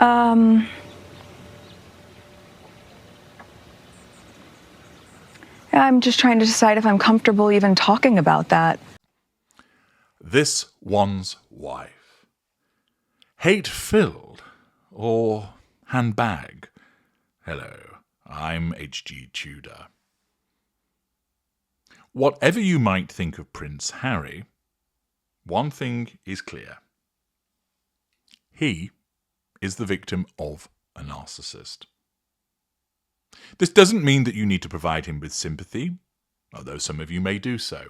I'm just trying to decide if I'm comfortable even talking about that. This one's wife. Hate-filled or handbag? Hello, I'm H.G. Tudor. Whatever you might think of Prince Harry, one thing is clear. He is the victim of a narcissist. This doesn't mean that you need to provide him with sympathy, although some of you may do so.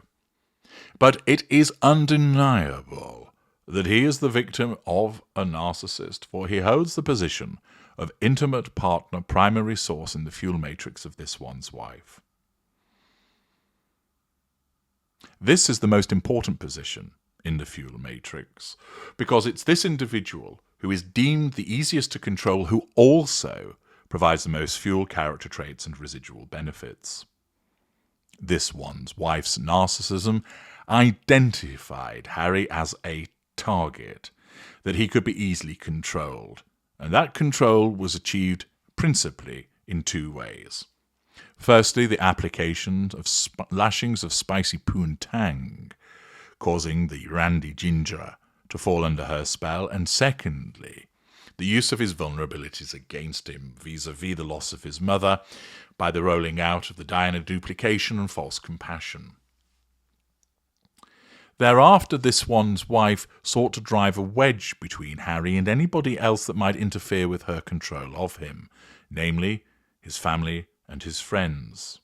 But it is undeniable that he is the victim of a narcissist, for he holds the position of intimate partner, primary source in the fuel matrix of this one's wife. This is the most important position in the fuel matrix, because it's this individual who is deemed the easiest to control, who also provides the most fuel, character traits, and residual benefits. This one's wife's narcissism identified Harry as a target, that he could be easily controlled, and that control was achieved principally in two ways. Firstly, the application of lashings of spicy poontang, causing the randy ginger to fall under her spell, and secondly, the use of his vulnerabilities against him vis-à-vis the loss of his mother by the rolling out of the Diana duplication and false compassion. Thereafter, this one's wife sought to drive a wedge between Harry and anybody else that might interfere with her control of him, namely his family and his friends.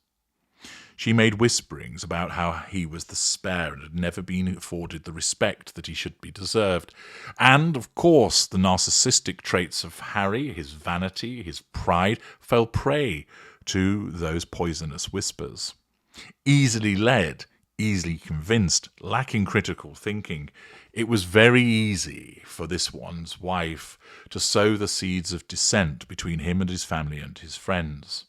She made whisperings about how he was the spare and had never been afforded the respect that he should be deserved. And, of course, the narcissistic traits of Harry, his vanity, his pride, fell prey to those poisonous whispers. Easily led, easily convinced, lacking critical thinking, it was very easy for this one's wife to sow the seeds of dissent between him and his family and his friends.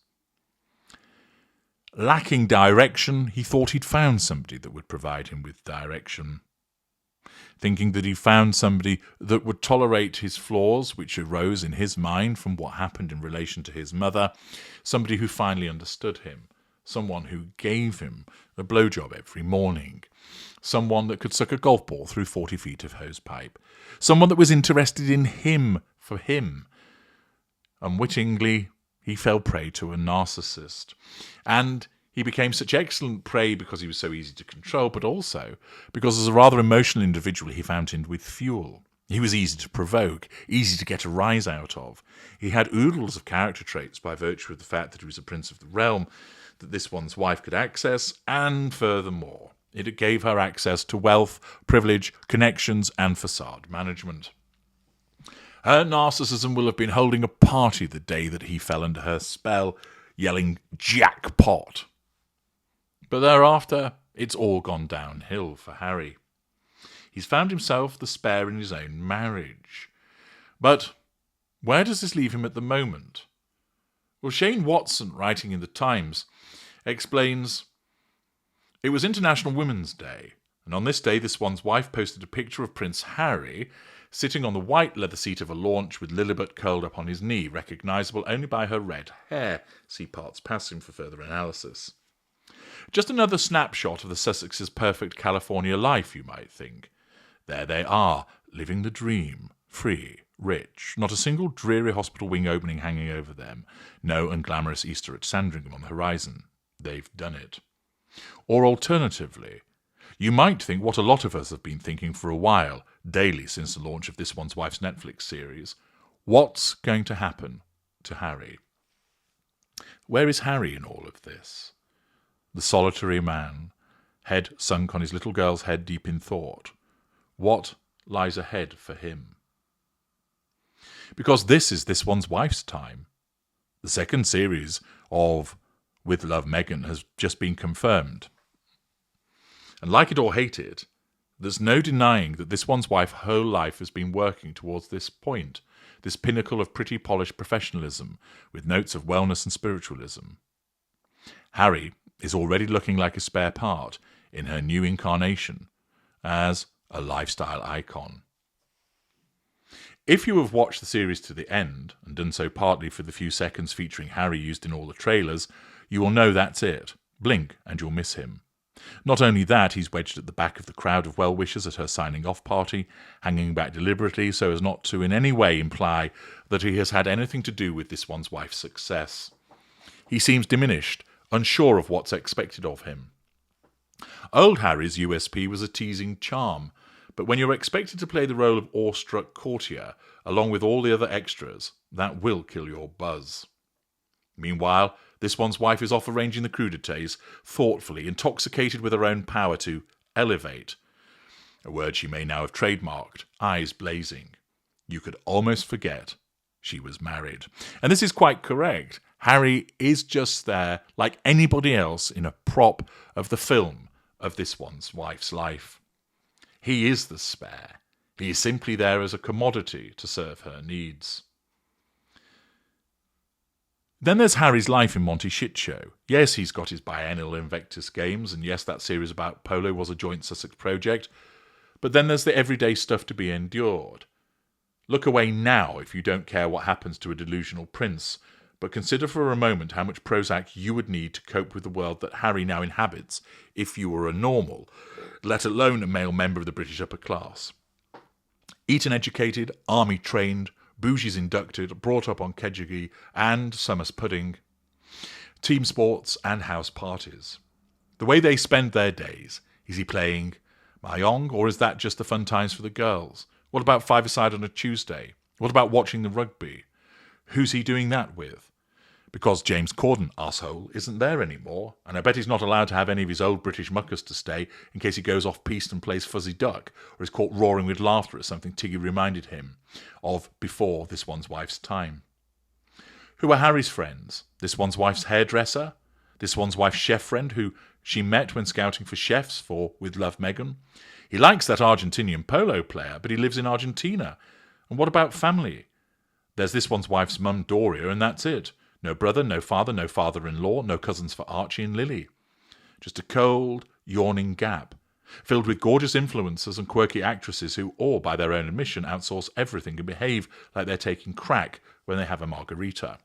Lacking direction, he thought he'd found somebody that would provide him with direction. Thinking that he found somebody that would tolerate his flaws, which arose in his mind from what happened in relation to his mother, somebody who finally understood him, someone who gave him a blowjob every morning, someone that could suck a golf ball through 40 feet of hosepipe, someone that was interested in him for him. Unwittingly, he fell prey to a narcissist. And he became such excellent prey because he was so easy to control, but also because as a rather emotional individual, he found him with fuel. He was easy to provoke, easy to get a rise out of. He had oodles of character traits by virtue of the fact that he was a prince of the realm that this one's wife could access, and furthermore, it gave her access to wealth, privilege, connections, and facade management. Her narcissism will have been holding a party the day that he fell under her spell, yelling, "Jackpot!" But thereafter, it's all gone downhill for Harry. He's found himself the spare in his own marriage. But where does this leave him at the moment? Well, Shane Watson, writing in the Times, explains, "It was International Women's Day, and on this day this one's wife posted a picture of Prince Harry sitting on the white leather seat of a launch with Lilibet curled up on his knee, recognisable only by her red hair. See parts passing for further analysis." Just another snapshot of the Sussex's perfect California life, you might think. There they are, living the dream, free, rich, not a single dreary hospital wing opening hanging over them, no unglamorous Easter at Sandringham on the horizon. They've done it. Or alternatively, you might think what a lot of us have been thinking for a while, daily since the launch of This One's Wife's Netflix series. What's going to happen to Harry? Where is Harry in all of this? The solitary man, head sunk on his little girl's head deep in thought. What lies ahead for him? Because this is This One's Wife's time. The second series of With Love, Meghan has just been confirmed. And like it or hate it, there's no denying that This One's Wife whole life has been working towards this point, this pinnacle of pretty polished professionalism, with notes of wellness and spiritualism. Harry is already looking like a spare part in her new incarnation as a lifestyle icon. If you have watched the series to the end, and done so partly for the few seconds featuring Harry used in all the trailers, you will know that's it. Blink and you'll miss him. Not only that, he's wedged at the back of the crowd of well-wishers at her signing-off party, hanging back deliberately so as not to in any way imply that he has had anything to do with this one's wife's success. He seems diminished, unsure of what's expected of him. Old Harry's USP was a teasing charm, but when you're expected to play the role of awestruck courtier, along with all the other extras, that will kill your buzz. Meanwhile, this one's wife is off arranging the crudités, thoughtfully, intoxicated with her own power to elevate. A word she may now have trademarked, eyes blazing. You could almost forget she was married. And this is quite correct. Harry is just there, like anybody else, in a prop of the film of this one's wife's life. He is the spare. He is simply there as a commodity to serve her needs. Then there's Harry's life in Monty Shitshow. Yes, he's got his biennial Invictus Games, and yes, that series about polo was a joint Sussex project. But then there's the everyday stuff to be endured. Look away now if you don't care what happens to a delusional prince, but consider for a moment how much Prozac you would need to cope with the world that Harry now inhabits if you were a normal, let alone a male member of the British upper class. Eton-educated, army-trained, bougies inducted, brought up on kedgeree and summer's pudding, team sports and house parties. The way they spend their days, is he playing mahjong or is that just the fun times for the girls? What about five-a-side on a Tuesday? What about watching the rugby? Who's he doing that with? Because James Corden, arsehole, isn't there anymore, and I bet he's not allowed to have any of his old British muckers to stay in case he goes off-piste and plays fuzzy duck, or is caught roaring with laughter at something Tiggy reminded him of before this one's wife's time. Who are Harry's friends? This one's wife's hairdresser? This one's wife's chef friend who she met when scouting for chefs for With Love Meghan? He likes that Argentinian polo player, but he lives in Argentina. And what about family? There's this one's wife's mum, Doria, and that's it. No brother, no father-in-law, no cousins for Archie and Lily. Just a cold, yawning gap, filled with gorgeous influencers and quirky actresses who, all by their own admission, outsource everything and behave like they're taking crack when they have a margarita.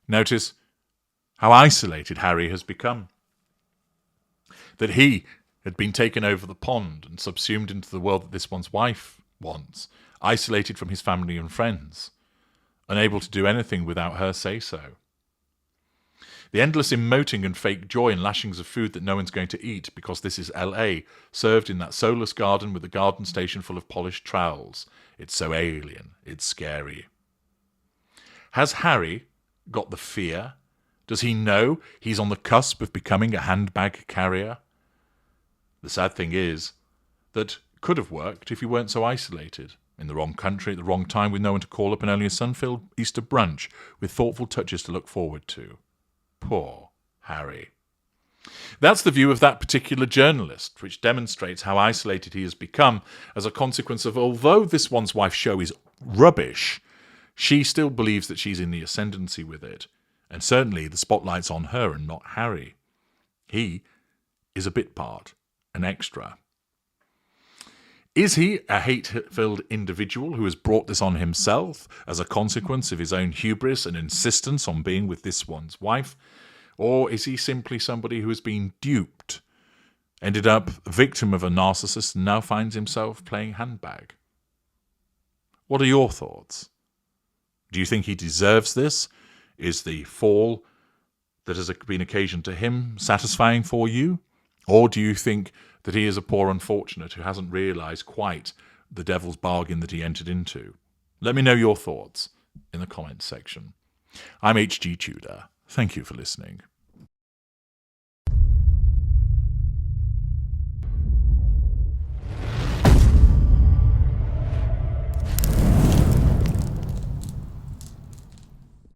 Notice how isolated Harry has become. That he had been taken over the pond and subsumed into the world that this one's wife wants, isolated from his family and friends, unable to do anything without her say-so. The endless emoting and fake joy and lashings of food that no one's going to eat because this is LA, served in that soulless garden with a garden station full of polished trowels. It's so alien, it's scary. Has Harry got the fear? Does he know he's on the cusp of becoming a handbag carrier? The sad thing is that it could have worked if he weren't so isolated. In the wrong country at the wrong time with no one to call up and only a sun-filled Easter brunch with thoughtful touches to look forward to. Poor Harry. That's the view of that particular journalist, which demonstrates how isolated he has become as a consequence of, although this one's wife show is rubbish, she still believes that she's in the ascendancy with it, and certainly the spotlight's on her and not Harry. He is a bit part, an extra. Is he a hate-filled individual who has brought this on himself as a consequence of his own hubris and insistence on being with this one's wife? Or is he simply somebody who has been duped, ended up a victim of a narcissist and now finds himself playing handbag? What are your thoughts? Do you think he deserves this? Is the fall that has been occasioned to him satisfying for you? Or do you think that he is a poor unfortunate who hasn't realised quite the devil's bargain that he entered into? Let me know your thoughts in the comments section. I'm HG Tudor. Thank you for listening.